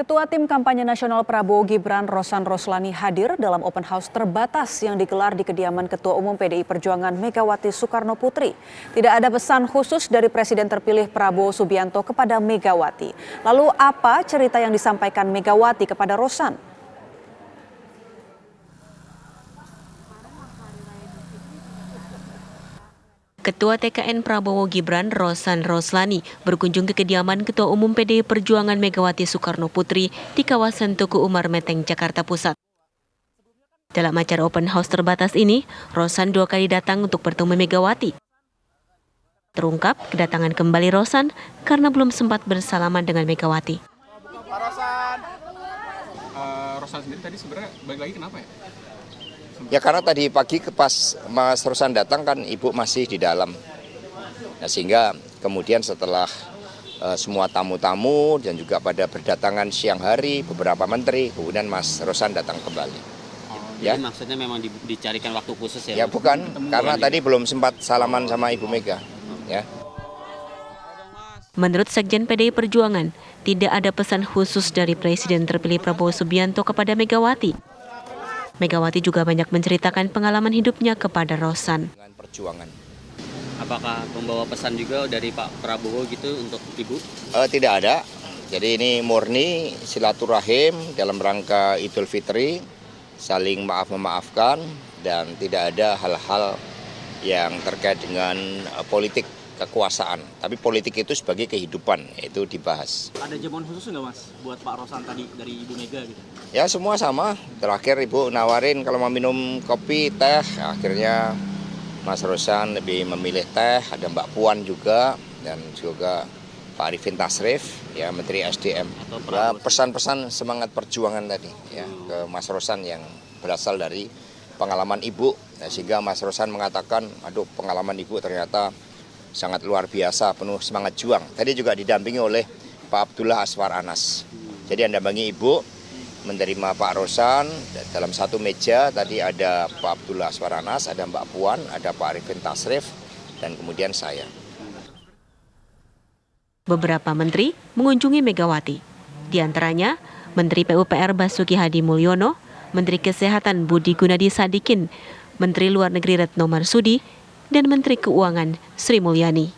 Ketua Tim Kampanye Nasional Prabowo Gibran Rosan Roslani hadir dalam open house terbatas yang digelar di kediaman Ketua Umum PDI Perjuangan Megawati Soekarno Putri. Tidak ada pesan khusus dari Presiden terpilih Prabowo Subianto kepada Megawati. Lalu apa cerita yang disampaikan Megawati kepada Rosan? Ketua TKN Prabowo Gibran Rosan Roslani berkunjung ke kediaman Ketua Umum PDI Perjuangan Megawati Soekarno Putri di kawasan Tugu Umar Menteng, Jakarta Pusat. Dalam acara open house terbatas ini, Rosan 2 kali datang untuk bertemu Megawati. Terungkap kedatangan kembali Rosan karena belum sempat bersalaman dengan Megawati. Pak Rosan sendiri tadi sebenarnya balik lagi kenapa ya? Ya karena tadi pagi pas Mas Rosan datang kan Ibu masih di dalam. Nah, sehingga kemudian setelah semua tamu-tamu dan juga pada berdatangan siang hari beberapa menteri, kemudian Mas Rosan datang kembali. Jadi maksudnya memang dicarikan waktu khusus ya? Ya bukan, karena tadi belum sempat salaman sama Ibu Mega. Ya. Menurut Sekjen PDI Perjuangan, tidak ada pesan khusus dari Presiden terpilih Prabowo Subianto kepada Megawati. Megawati juga banyak menceritakan pengalaman hidupnya kepada Rosan. Dengan perjuangan. Apakah membawa pesan juga dari Pak Prabowo gitu untuk Ibu? Tidak ada. Jadi ini murni silaturahim dalam rangka Idul Fitri, saling maaf-memaafkan dan tidak ada hal-hal yang terkait dengan politik kekuasaan. Tapi politik itu sebagai kehidupan, itu dibahas. Ada jamuan khusus nggak Mas buat Pak Rosan tadi dari Ibu Mega gitu? Ya semua sama. Terakhir Ibu nawarin kalau mau minum kopi, teh. Akhirnya Mas Rosan lebih memilih teh. Ada Mbak Puan juga dan juga Pak Arifin Tasrif, ya Menteri SDM. Ya, pesan-pesan semangat perjuangan tadi ya ke Mas Rosan yang berasal dari pengalaman Ibu. Nah, sehingga Mas Rosan mengatakan, aduh pengalaman Ibu ternyata sangat luar biasa, penuh semangat juang. Tadi juga didampingi oleh Pak Abdullah Aswar Anas. Jadi Anda dampingi Ibu menerima Pak Rosan dalam satu meja. Tadi ada Pak Abdullah Aswar Anas, ada Mbak Puan, ada Pak Arifin Tasrif, dan kemudian saya. Beberapa menteri mengunjungi Megawati. Di antaranya Menteri PUPR Basuki Hadi Mulyono, Menteri Kesehatan Budi Gunadi Sadikin, Menteri Luar Negeri Retno Marsudi, dan Menteri Keuangan Sri Mulyani.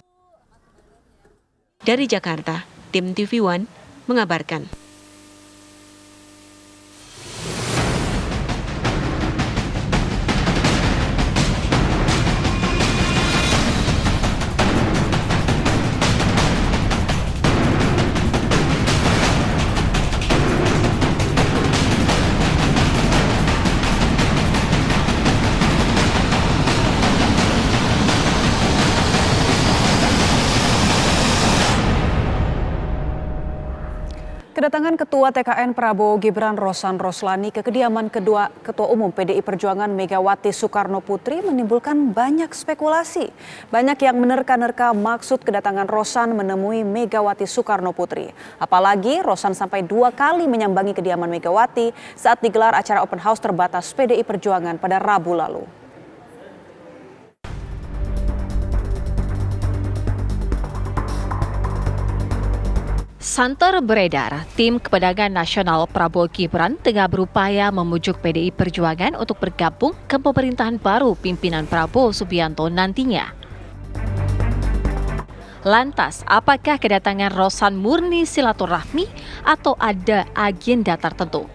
Dari Jakarta, tim TV One mengabarkan. Kedatangan Ketua TKN Prabowo Gibran Rosan Roslani ke kediaman Ketua Umum PDI Perjuangan Megawati Soekarno Putri menimbulkan banyak spekulasi. Banyak yang menerka-nerka maksud kedatangan Rosan menemui Megawati Soekarno Putri. Apalagi Rosan sampai 2 kali menyambangi kediaman Megawati saat digelar acara open house terbatas PDI Perjuangan pada Rabu lalu. Santer beredar, tim Kepedagan Nasional Prabowo Gibran tengah berupaya memujuk PDI Perjuangan untuk bergabung ke pemerintahan baru pimpinan Prabowo Subianto nantinya. Lantas, apakah kedatangan Rosan murni silaturahmi atau ada agenda tertentu?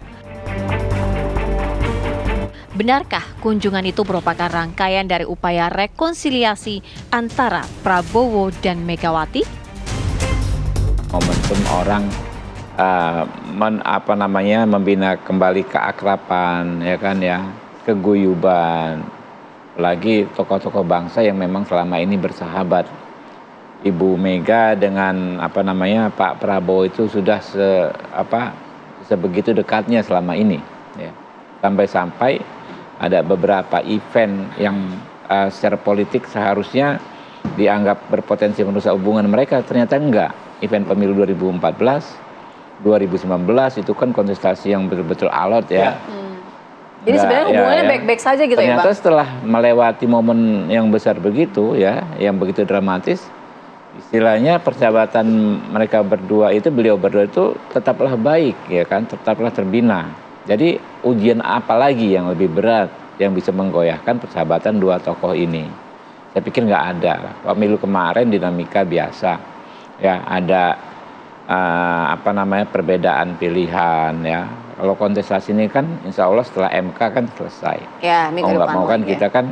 Benarkah kunjungan itu merupakan rangkaian dari upaya rekonsiliasi antara Prabowo dan Megawati? Momentum orang membina kembali keakraban, ya kan ya, keguyuban, lagi tokoh-tokoh bangsa yang memang selama ini bersahabat. Ibu Mega dengan Pak Prabowo itu sudah sebegitu dekatnya selama ini, ya. Sampai-sampai ada beberapa event yang secara politik seharusnya dianggap berpotensi merusak hubungan mereka, ternyata enggak. Event pemilu 2014, 2019 itu kan kontestasi yang betul-betul alot ya. Jadi sebenarnya hubungannya baik-baik saja gitu ya Pak? Ternyata setelah melewati momen yang besar begitu ya, yang begitu dramatis, istilahnya persahabatan mereka berdua itu, beliau berdua itu tetaplah baik, ya kan, tetaplah terbina. Jadi ujian apa lagi yang lebih berat yang bisa menggoyahkan persahabatan dua tokoh ini? Saya pikir nggak ada. Pemilu kemarin dinamika biasa, ya ada perbedaan pilihan, ya. Kalau kontestasi ini kan insya Allah setelah MK kan selesai. Ya, minggu mau nggak depan mau kan ya. kita kan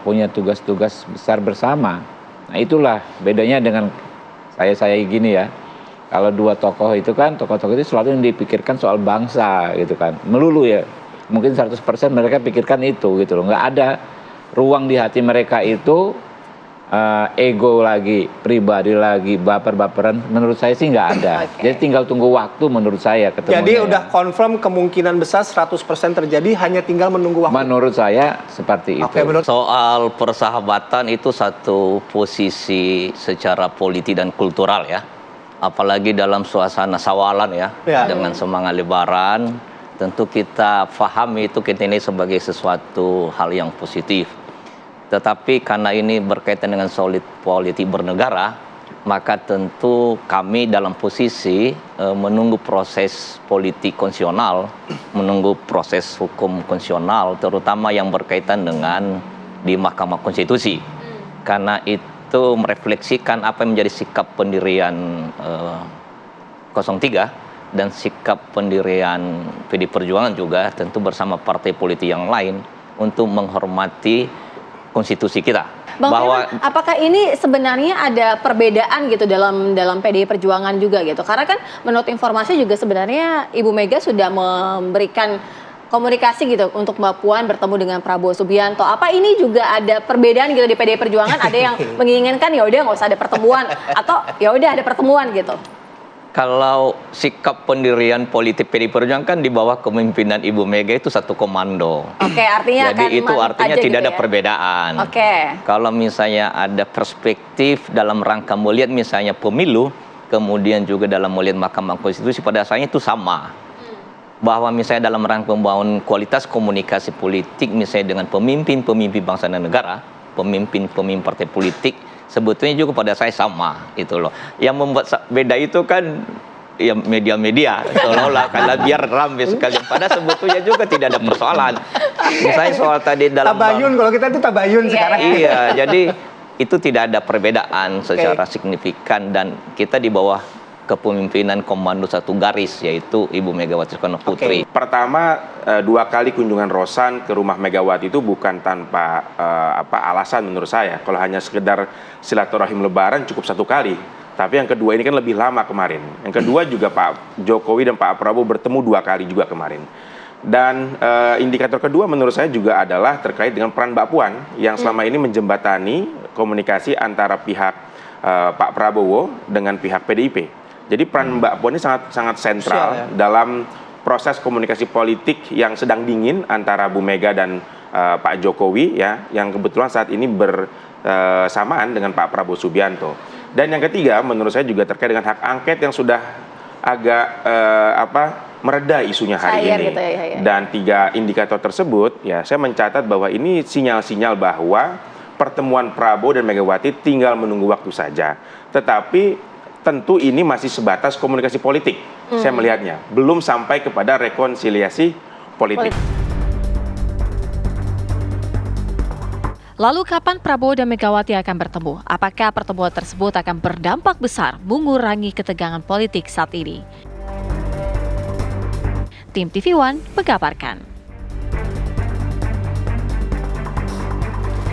punya tugas-tugas besar bersama. Nah itulah bedanya dengan saya gini ya. Kalau dua tokoh itu kan, tokoh-tokoh itu selalu yang dipikirkan soal bangsa gitu kan. Melulu ya, mungkin 100% mereka pikirkan itu gitu loh. Nggak ada ruang di hati mereka itu ego lagi, pribadi lagi, baper-baperan. Menurut saya sih nggak ada. Okay. Jadi tinggal tunggu waktu menurut saya ketemunya. Jadi udah confirm kemungkinan besar 100% terjadi, hanya tinggal menunggu waktu. Menurut saya seperti itu. Oke, menurut Soal persahabatan itu satu posisi secara politik dan kultural ya. Apalagi dalam suasana sawalan ya. Dengan semangat lebaran, tentu kita pahami itu kita ini sebagai sesuatu hal yang positif. Tetapi karena ini berkaitan dengan solid politik bernegara, maka tentu kami dalam posisi menunggu proses politik konstitusional, menunggu proses hukum konstitusional, terutama yang berkaitan dengan di Mahkamah Konstitusi. Karena itu merefleksikan apa yang menjadi sikap pendirian 03 dan sikap pendirian PD Perjuangan juga tentu bersama partai politik yang lain untuk menghormati konstitusi kita. Bang Firman, apakah ini sebenarnya ada perbedaan gitu dalam PDI Perjuangan juga gitu? Karena kan menurut informasi juga sebenarnya Ibu Mega sudah memberikan komunikasi gitu untuk Mbak Puan bertemu dengan Prabowo Subianto. Apa ini juga ada perbedaan gitu di PDI Perjuangan? Ada yang menginginkan ya udah nggak usah ada pertemuan, atau ya udah ada pertemuan gitu? Kalau sikap pendirian politik PD Perjuangan kan di bawah kepemimpinan Ibu Mega itu satu komando. Oke, artinya jadi itu artinya tidak ada perbedaan. Oke. Kalau misalnya ada perspektif dalam rangka melihat misalnya pemilu, kemudian juga dalam melihat Mahkamah Konstitusi, pada asalnya itu sama. Bahwa misalnya dalam rangka membangun kualitas komunikasi politik misalnya dengan pemimpin-pemimpin bangsa dan negara, pemimpin-pemimpin partai politik, sebetulnya juga pada saya sama itu loh. Yang membuat beda itu kan ya media-media seolah-olah karena biar ramai sekali. Padahal sebetulnya juga tidak ada persoalan. Misalnya soal tadi dalam tabayun, kalau kita itu tabayun sekarang. Iya, jadi itu tidak ada perbedaan secara signifikan dan kita di bawah kepemimpinan komando satu garis yaitu Ibu Megawati Soekarno Putri. Pertama, 2 kali kunjungan Rosan ke rumah Megawati itu bukan tanpa alasan menurut saya. Kalau hanya sekedar silaturahim lebaran cukup 1 kali. Tapi yang kedua ini kan lebih lama kemarin. Yang kedua juga Pak Jokowi dan Pak Prabowo bertemu 2 kali juga kemarin. Dan indikator kedua menurut saya juga adalah terkait dengan peran Mbak Puan yang selama ini menjembatani komunikasi antara pihak Pak Prabowo dengan pihak PDIP. Jadi peran Mbak Puan ini sangat sentral dalam proses komunikasi politik yang sedang dingin antara Bu Mega dan Pak Jokowi ya, yang kebetulan saat ini bersamaan dengan Pak Prabowo Subianto. Dan yang ketiga menurut saya juga terkait dengan hak angket yang sudah agak mereda isunya hari ini. Gitu ya. Dan 3 indikator tersebut ya saya mencatat bahwa ini sinyal-sinyal bahwa pertemuan Prabowo dan Megawati tinggal menunggu waktu saja. Tetapi tentu ini masih sebatas komunikasi politik, saya melihatnya. Belum sampai kepada rekonsiliasi politik. Lalu kapan Prabowo dan Megawati akan bertemu? Apakah pertemuan tersebut akan berdampak besar mengurangi ketegangan politik saat ini? Tim TV One mengabarkan.